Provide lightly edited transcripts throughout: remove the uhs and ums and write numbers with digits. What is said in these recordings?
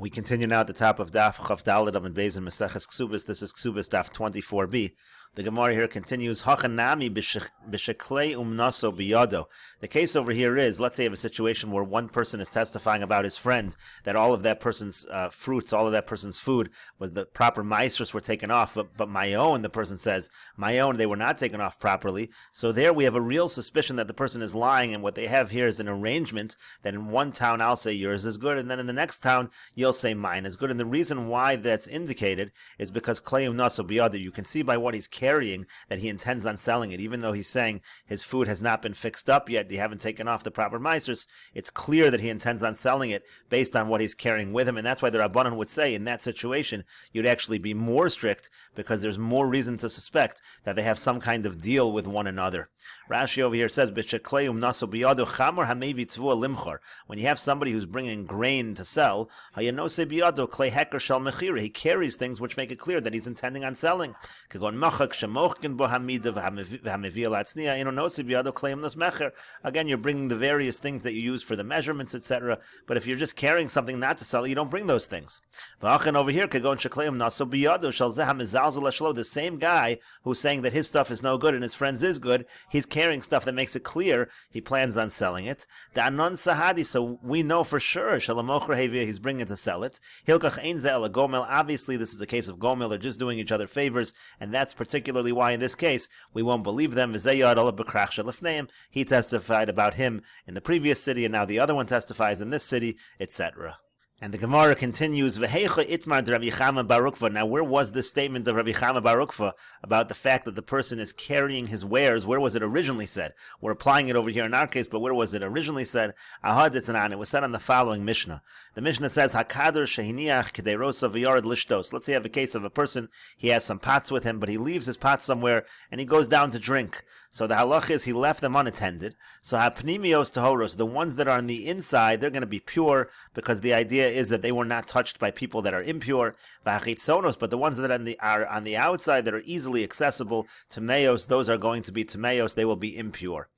We continue now at the top of Daf Chav Daled Amud Beis in Mesechet Kesuvos. This is Kesuvos Daf 24b. The Gemara here continues, Hachanami b'sheklei umnaso biyado. The case over here is, let's say you have a situation where one person is testifying about his friend, that all of that person's fruits, all of that person's food, was the proper maestros were taken off, but my own, the person says, my own, they were not taken off properly. So there we have a real suspicion that the person is lying, and what they have here is an arrangement that in one town I'll say yours is good, and then in the next town you'll say mine is good. And the reason why that's indicated is because klei umnaso biyado, you can see by what he's carrying that he intends on selling it. Even though he's saying his food has not been fixed up yet, they haven't taken off the proper meisters, it's clear that he intends on selling it based on what he's carrying with him. And that's why the Rabbanan would say in that situation you'd actually be more strict, because there's more reason to suspect that they have some kind of deal with one another. Rashi over here says, when you have somebody who's bringing grain to sell, he carries things which make it clear that he's intending on selling. Again, you're bringing the various things that you use for the measurements, etc. But if you're just carrying something not to sell, you don't bring those things. Over here, the same guy who's saying that his stuff is no good and his friend's is good, he's carrying stuff that makes it clear he plans on selling it. So we know for sure he's bringing it to sell it. Obviously, this is a case of gomel. They're just doing each other favors, and that's particularly why in this case we won't believe them. He testified about him in the previous city, and now the other one testifies in this city, etc. And the Gemara continues, now where was this statement of Rabbi Chama bar Ukva about the fact that the person is carrying his wares? Where was it originally said? We're applying it over here in our case, but where was it originally said? It was said on the following Mishnah. The Mishnah says, let's say you have a case of a person, he has some pots with him, but he leaves his pots somewhere and he goes down to drink. So the halach is he left them unattended. So hapnimios tahoros, the ones that are on the inside, they're going to be pure, because the idea is that they were not touched by people that are impure. But the ones that are on the outside that are easily accessible, tameos, those are going to be tameos, they will be impure.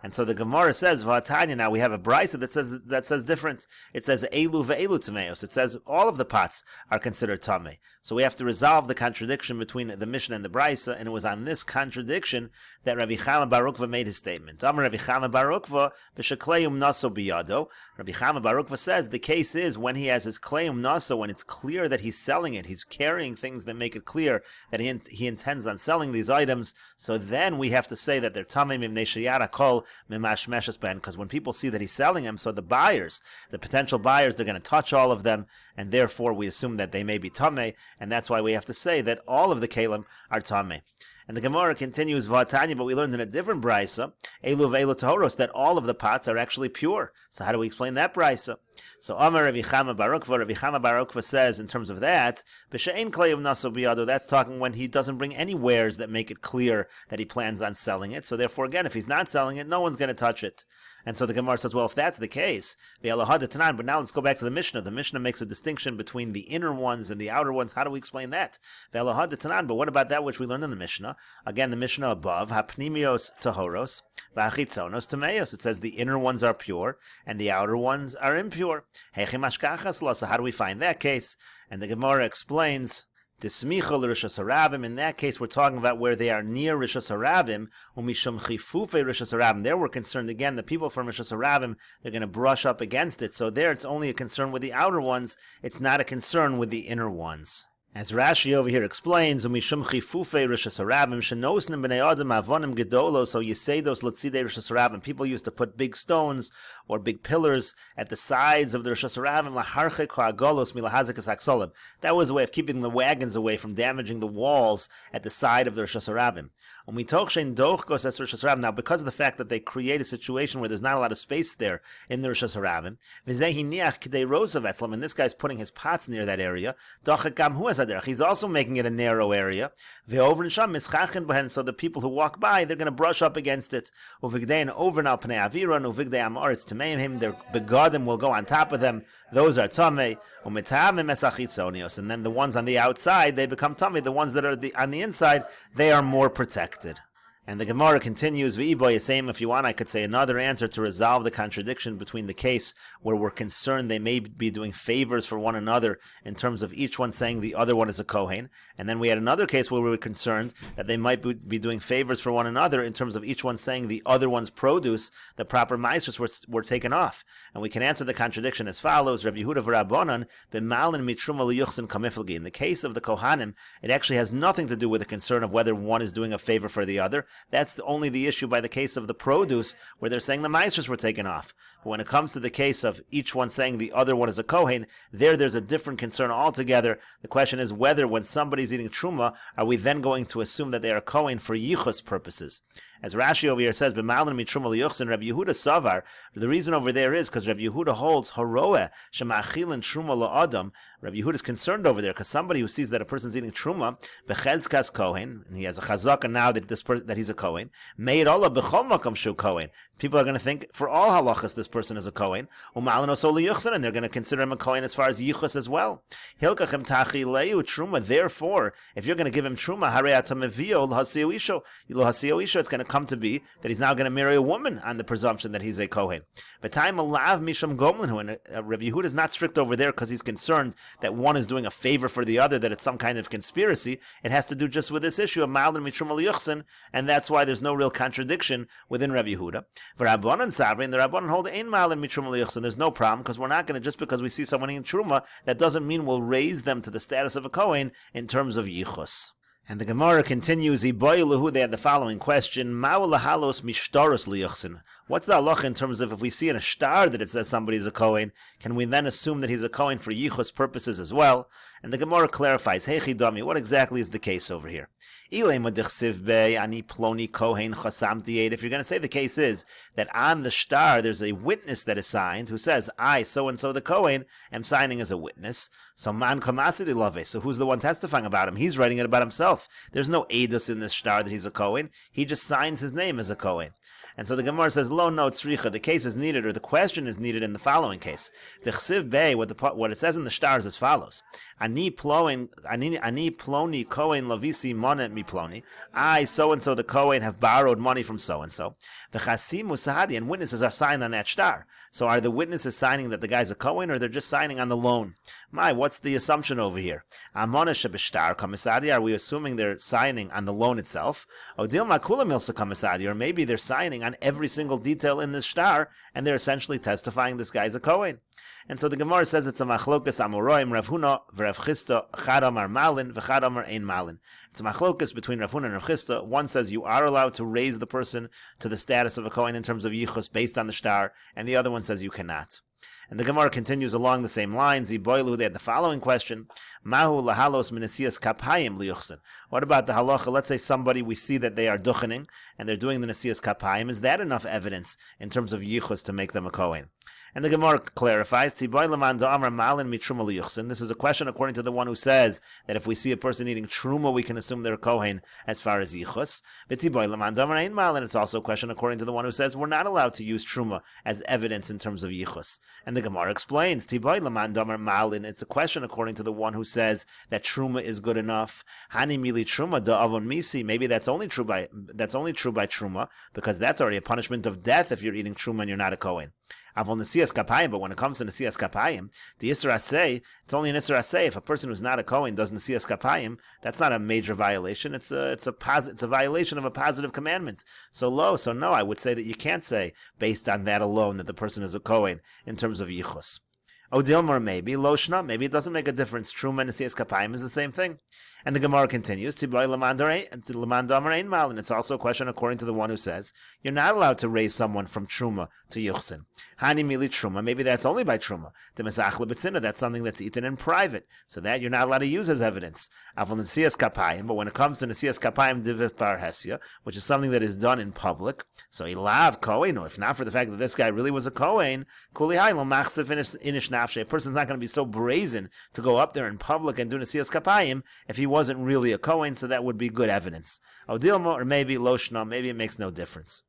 And so the Gemara says, V'atanya, now we have a brisa that says different. It says elu ve'elu tameos. It says all of the pots are considered tamei. So we have to resolve the contradiction between the Mishnah and the brisa, and it was on this contradiction that Rabbi Chama bar Ukva made his statement. Amar Rabbi Chama bar Ukva b'shekleum naso biyado. Rabbi Chama bar Ukva says the case is when he has his kleum naso, when it's clear that he's selling it, he's carrying things that make it clear that he intends on selling these items. So then we have to say that they're tamei mimnei sheyara kol, because when people see that he's selling them, so the buyers, the potential buyers, they're going to touch all of them, and therefore we assume that they may be tamei, and that's why we have to say that all of the kalim are tamei. And the Gemara continues, V'atanya, but we learned in a different brisa, elu ve'elu tahoros, that all of the pots are actually pure. So how do we explain that brisa? So Amar Rabbi Chama bar Ukva says in terms of that, b'she'ein kleim naso biyado, that's talking when he doesn't bring any wares that make it clear that he plans on selling it. So therefore, again, if he's not selling it, no one's going to touch it. And so the Gemara says, well, if that's the case, but now let's go back to the Mishnah. The Mishnah makes a distinction between the inner ones and the outer ones. How do we explain that? But what about that which we learned in the Mishnah? Again, the Mishnah above, hapnimios tahoros, v'achitzonos tameos. It says the inner ones are pure and the outer ones are impure. So how do we find that case? And the Gemara explains, in that case, we're talking about where they are near Rishas Harabim. There we're concerned, again, the people from Rishas Harabim, they're going to brush up against it. So there it's only a concern with the outer ones. It's not a concern with the inner ones. As Rashi over here explains, so you say those Letzidei Rishas Harabim. People used to put big stones or big pillars at the sides of the Rishas Harabim. That was a way of keeping the wagons away from damaging the walls at the side of the Rishas Harabim. Now, because of the fact that they create a situation where there's not a lot of space there in the Rishas Harabim, and this guy's putting his pots near that area, he's also making it a narrow area. So the people who walk by, they're going to brush up against it. Their begadim will go on top of them. Those are tamei. And then the ones on the outside, they become tamei. The ones that are on the inside, they are more protected. And the Gemara continues, V'iboy same. If you want, I could say another answer to resolve the contradiction between the case where we're concerned they may be doing favors for one another in terms of each one saying the other one is a Kohen. And then we had another case where we were concerned that they might be doing favors for one another in terms of each one saying the other one's produce, the proper maestros were taken off. And we can answer the contradiction as follows, Rabbi Yehuda v'Rabbanan, b'malin mitruma liyuchsin kamiflgi. In the case of the Kohanim, it actually has nothing to do with the concern of whether one is doing a favor for the other. That's only the issue by the case of the produce, where they're saying the maestros were taken off. But when it comes to the case of each one saying the other one is a Kohen, there's a different concern altogether. The question is whether when somebody's eating truma, are we then going to assume that they are Kohen for yichus purposes? As Rashi over here says, "B'malin mitruma liyuchsin," Rabbi Yehuda savar. The reason over there is because Rabbi Yehuda holds horoeh shemachilin truma la'adam. Rabbi Yehuda is concerned over there because somebody who sees that a person's eating truma bechezkas kohen, and he has a chazaka now that he's a kohen. Made Allah b'chol makam shu kohen. People are going to think for all halachas this person is a kohen. U'malin oso liyuchsin, and they're going to consider him a kohen as far as yichus as well. Hilkachem tachi leu truma. Therefore, if you're going to give him truma, harei atamevio l'hasio isho, it's going to come to be that he's now going to marry a woman on the presumption that he's a Kohen. But time alav misham gomlinhu, and Rabbi Yehuda is not strict over there because he's concerned that one is doing a favor for the other, that it's some kind of conspiracy. It has to do just with this issue of malin mitrum liyuchsin, and that's why there's no real contradiction within Rabbi Yehuda. V'Rabbanan savrin, the Rabbanan hold ein malin mitrum liyuchsin. There's no problem because we're not going to, just because we see someone in truma, that doesn't mean we'll raise them to the status of a Kohen in terms of yichus. And the Gemara continues, they had the following question, what's the halacha in terms of if we see in a shtar that it says somebody's a Kohen, can we then assume that he's a Kohen for yichus purposes as well? And the Gemara clarifies, hey chidami, what exactly is the case over here? If you're going to say the case is that on the shtar there's a witness that is signed who says, I, so-and-so the Kohen, am signing as a witness, so man kamasidi love. So who's the one testifying about him? He's writing it about himself. There's no edus in this shtar that he's a Kohen. He just signs his name as a Kohen. And so the Gemara says, lo no tzricha, the case is needed, or the question is needed in the following case. T'chsiv bei, what it says in the shtar is as follows. Ani ploni Kohen lavisi monet mi ploni. I, so-and-so the Kohen, have borrowed money from so-and-so. The chasim usahadi, and witnesses are signed on that shtar. So are the witnesses signing that the guy's a Kohen, or they're just signing on the loan? What's the assumption over here? Amona shebishtar kamisadi, are we assuming they're signing on the loan itself? Odil makula milsa kamisadi, or maybe they're signing on every single detail in this shtar, and they're essentially testifying this guy's a Kohen. And so the Gemara says it's a machlokas amoroim, Rav Huna v'Rav Chisda, chad amar malin v'chad amar ein malin. It's a machlokas between Rav Huna and Rav Chisda. One says you are allowed to raise the person to the status of a Kohen in terms of yichus based on the shtar, and the other one says you cannot. And the Gemara continues along the same lines. They had the following question: Mahu lahalos minasias kapayim liyuchsin. What about the halacha? Let's say somebody we see that they are duchening and they're doing the nasias kapayim. Is that enough evidence in terms of yichus to make them a Kohen? And the Gemara clarifies, this is a question according to the one who says that if we see a person eating truma, we can assume they're a Kohen as far as yichus. And it's also a question according to the one who says we're not allowed to use truma as evidence in terms of yichus. And the Gemara explains, it's a question according to the one who says that truma is good enough. Maybe that's only true by truma, because that's already a punishment of death if you're eating truma and you're not a Kohen. But when it comes to Nesias Kapayim, the Isra Aseh, it's only an Isra Aseh. If a person who's not a Kohen does Nesias Kapayim, that's not a major violation. It's a violation of a positive commandment. So no, I would say that you can't say, based on that alone, that the person is a Kohen in terms of Yichus. Odilmar maybe, Loshna, maybe it doesn't make a difference. Truma and Nesias Kapayim is the same thing. And the Gemara continues, and it's also a question according to the one who says, you're not allowed to raise someone from Truma to Yuchsin. Hani mili Truma, maybe that's only by Truma. That's something that's eaten in private, so that you're not allowed to use as evidence. But when it comes to Nesias Kapayim Diviv Bar Hesya, which is something that is done in public, so Ilav Kohen, or if not for the fact that this guy really was a Kohen, a person's not going to be so brazen to go up there in public and do Nesias Kapayim if he wasn't really a Kohen, so that would be good evidence. Odilma, or maybe Loshna, maybe it makes no difference.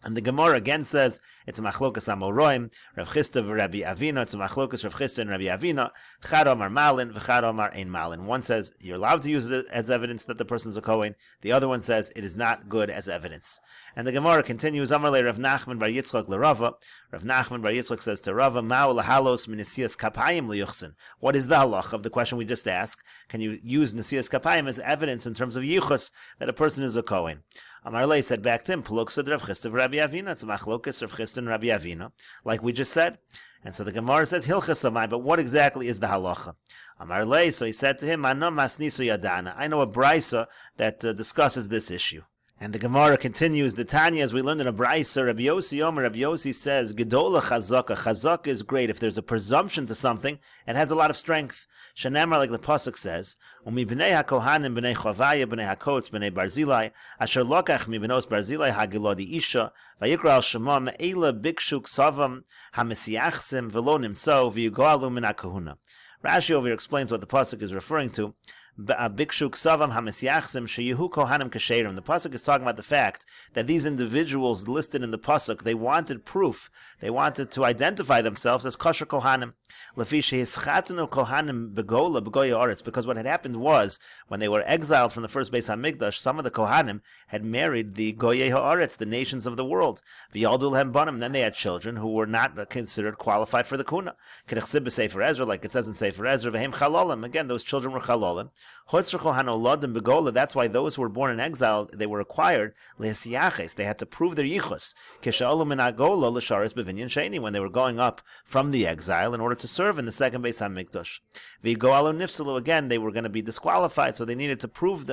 And the Gemara again says it's a machlokas amoroim, Rav Chisda v'Rabbi Avina. It's a machlokas Rav Chisda and Rabbi Avina. Chad Omar Malin v'Chad Omar Ein Malin. One says you're allowed to use it as evidence that the person's a Kohen. The other one says it is not good as evidence. And the Gemara continues. Amar le Rav Nachman bar Yitzchak l'Rava. Rav Nachman bar Yitzchak says to Rava, Ma'u lahalos min nesiyas kapayim liyuchsin. What is the halach of the question we just asked? Can you use nesiyas kapayim as evidence in terms of yichus that a person is a Kohen? Amar le said back to him, P'luksad Rav Chisda v'Rabbi Avina. It's a machlokas Rav Chisda and Rabbi Avina, like we just said. And so the Gemara says hilchas amai, but what exactly is the halacha? Amar le, so he said to him, Ano masniso yadana. I know a brisa that discusses this issue. And the Gemara continues, the Tanya, as we learned in a Braisa, Rabbi Yossi says, Gedola chazaka. Chazaka is great. If there's a presumption to something, it has a lot of strength. Shanemar, like the Pasuk says, Umi b'nei hakohanim b'nei chavaya b'nei hakotz b'nei barzilai, asher lokach mi b'nos barzilai hagilodi isha, vayikra al shema me'ela bikshu ksavam hamesiachsim v'lo nimso v'yigoalu min hakahuna. Rashi over here explains what the Pasuk is referring to. Bikshu ksavam hamesiachsim sheyehu kohanim kasherim. The pasuk is talking about the fact that these individuals listed in the pasuk, they wanted proof. They wanted to identify themselves as kosher kohanim. Lefi shehischatenu kohanim begola begoya aretz. Because what had happened was, when they were exiled from the first Beis Hamikdash, some of the kohanim had married the goyei haaretz, the nations of the world. V'yaldul lehem banim. Then they had children who were not considered qualified for the kuna. Kedechsib b'Sefer Ezra, like it says in Sefer Ezra, v'hem chalolim. Again, those children were chalolim. That's why those who were born in exile, they were required lehesiaches. They had to prove their yichus. When they were going up from the exile in order to serve in the second Beis Hamikdash. Again, they were going to be disqualified, so they needed to prove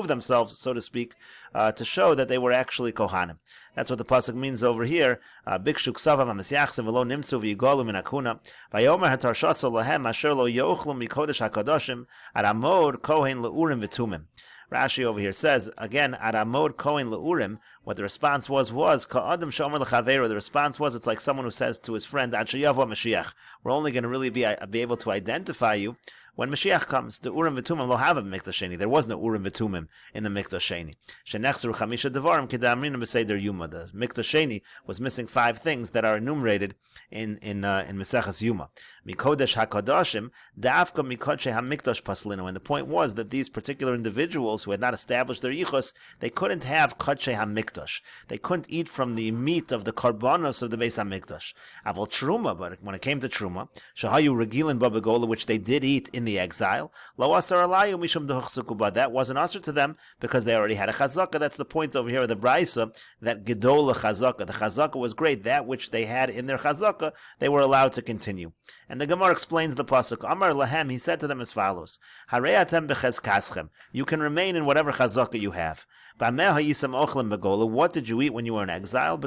themselves, so to speak, to show that they were actually kohanim. That's what the pasuk means over here. Bikshu ksavam hamesiachsim v'lo nimtzu v'yigalu min hakuna. Vayomer hatarshasa lahem asher lo yochlu mikodesh hakadoshim aramod kohen leurim v'tumim. Rashi over here says, again, Aramod Kohen Leurim, what the response was Ka'adam Shomer L'Chaveiro. The response was, it's like someone who says to his friend, Ad Sheyavo Mashiach, we're only going to really be able to identify you when Mashiach comes. The Urim V'Tumim lo have a Mikdash Sheni. There was no Urim V'Tumim in the Mikdash Sheni. Shenechzeru Chamisha Devarim Kedamrina B'Seder Yuma. The Mikdash Sheni was missing 5 things that are enumerated in Mesechet Yuma. Mikodesh HaKadoshim Dafka Mikodesh HaMikdash Paslinu. And the point was that these particular individuals who had not established their yichus, they couldn't have Kodesh HaMikdash. They couldn't eat from the meat of the karbanos of the Beis HaMikdash. Aval Truma, but when it came to Truma, Shahayu Regilin Babagola, which they did eat in the exile, Lo Asar Alayu Mishum Dehuchsukuba, that wasn't asr to them because they already had a chazaka. That's the point over here of the Braisa, that Gedola chazaka. The chazaka was great. That which they had in their chazaka, they were allowed to continue. And the Gemara explains the pasuk. Amar Lahem, he said to them as follows: Hareatem bechezkaschem. You can remain in whatever chazaka you have. What did you eat when you were in exile?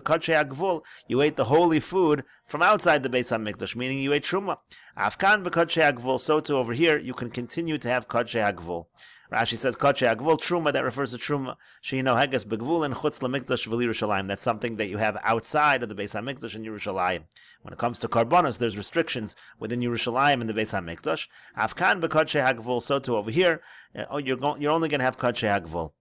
You ate the holy food from outside the Beis HaMikdash, meaning you ate truma. Afkan b'kodshei hagvul. So too over here, you can continue to have kodshei hagvul. Rashi says kodshei hagvul truma. That refers to truma. Sheino heges begvul and chutz lemikdash v'Yerushalayim. That's something that you have outside of the Beis HaMikdash in Yerushalayim. When it comes to karbanos, there's restrictions within Yerushalayim and the Beis HaMikdash. Afkan b'kodshei hagvul. So too over here, you're only going to have kodshei hagvul.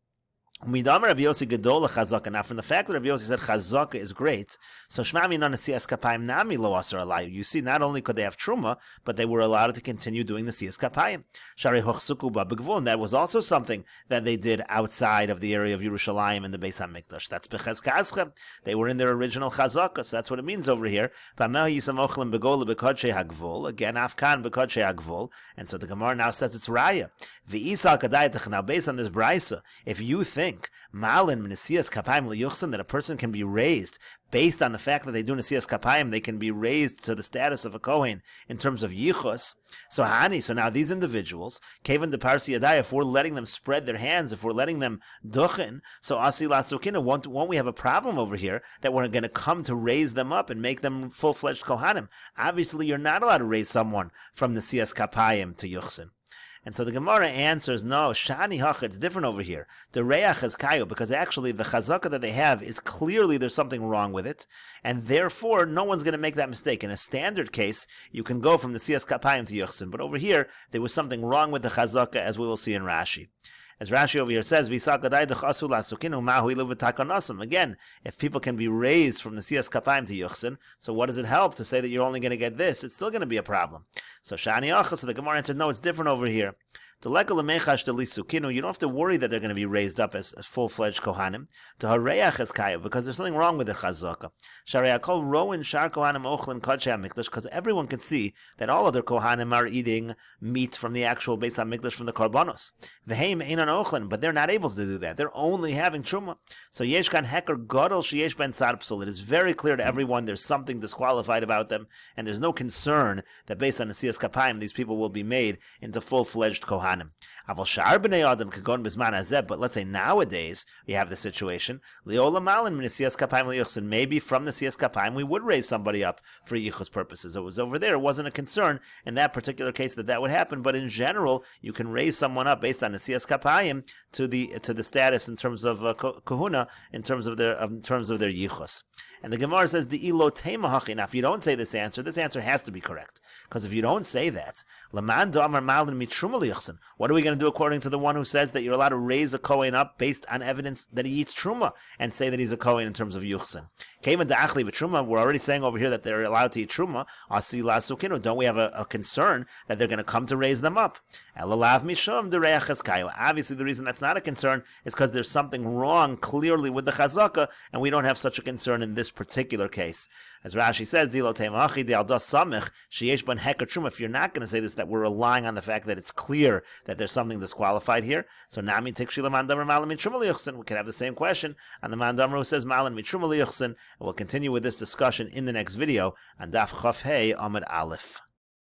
Now, from the fact that Rabbi Yossi said chazaka is great, so shmami non nesiyas kapayim nami lo asar alayu. You see, not only could they have truma, but they were allowed to continue doing the nesiyas kapayim. Shari hochsuku ba begvul, and that was also something that they did outside of the area of Yerushalayim and the Beis Hamikdash. That's bechezkaschem. They were in their original chazaka, so that's what it means over here. Again, afkan bekodshei hagvul, and so the Gemara now says it's raya. Now, based on this brisa, if you think Malin Nesiyas Kapayim Liyuchsan, that a person can be raised based on the fact that they do Nesiyas Kapayim, they can be raised to the status of a Kohen in terms of Yichus. So now these individuals, Kevan de Parsi Yadai, if we're letting them spread their hands, if we're letting them duchen, so Asi Lasukina, won't we have a problem over here that we're going to come to raise them up and make them full-fledged Kohanim? Obviously, you're not allowed to raise someone from Nesiyas Kapayim to Yuchsan. And so the Gemara answers, no, Shani Hach, it's different over here. The Reach is Kayo, because actually the chazaka that they have is clearly there's something wrong with it, and therefore no one's going to make that mistake. In a standard case, you can go from the Siyas Kapayim to Yuchsin, but over here, there was something wrong with the chazaka, as we will see in Rashi. As Rashi over here says, again, if people can be raised from the Siyas Kapayim to Yuchsin, so what does it help to say that you're only going to get this? It's still going to be a problem. So the Gemara answered, no, it's different over here. You don't have to worry that they're going to be raised up as full-fledged Kohanim. To Hareach as Kayav, because there's something wrong with their Chazaka. Because everyone can see that all other Kohanim are eating meat from the actual Beis HaMikdash from the Karbanos. But they're not able to do that. They're only having Truma. So Yeshkan Heker Gadol Sheyesh Ben Sarpsul. It is very clear to everyone there's something disqualified about them, and there's no concern that based on the Siyas Kapayim, these people will be made into full-fledged Kohanim. But let's say nowadays you have the situation. Maybe from the Siyas Kapayim we would raise somebody up for Yichus purposes. It was over there. It wasn't a concern in that particular case that would happen. But in general, you can raise someone up based on the Siyas Kapayim to the status in terms of kahuna, in terms of their Yichus. And the Gemara says the ilo teimahachi. Now, if you don't say this answer has to be correct. Because if you don't say that, what are we going to do according to the one who says that you're allowed to raise a Kohen up based on evidence that he eats Truma and say that he's a Kohen in terms of Yuchsin? We're already saying over here that they're allowed to eat Truma. Don't we have a concern that they're going to come to raise them up? Obviously, the reason that's not a concern is because there's something wrong clearly with the Chazaka, and we don't have such a concern in this particular case. As Rashi says, if you're not going to say this, that we're relying on the fact that it's clear that there's something disqualified here, so Nami Tikshila Mandamar Malam Mitrumal. We can have the same question on the Mandamar who says Malam Mitrumal. And we'll continue with this discussion in the next video on Daf Chaf Hey Amud Aleph.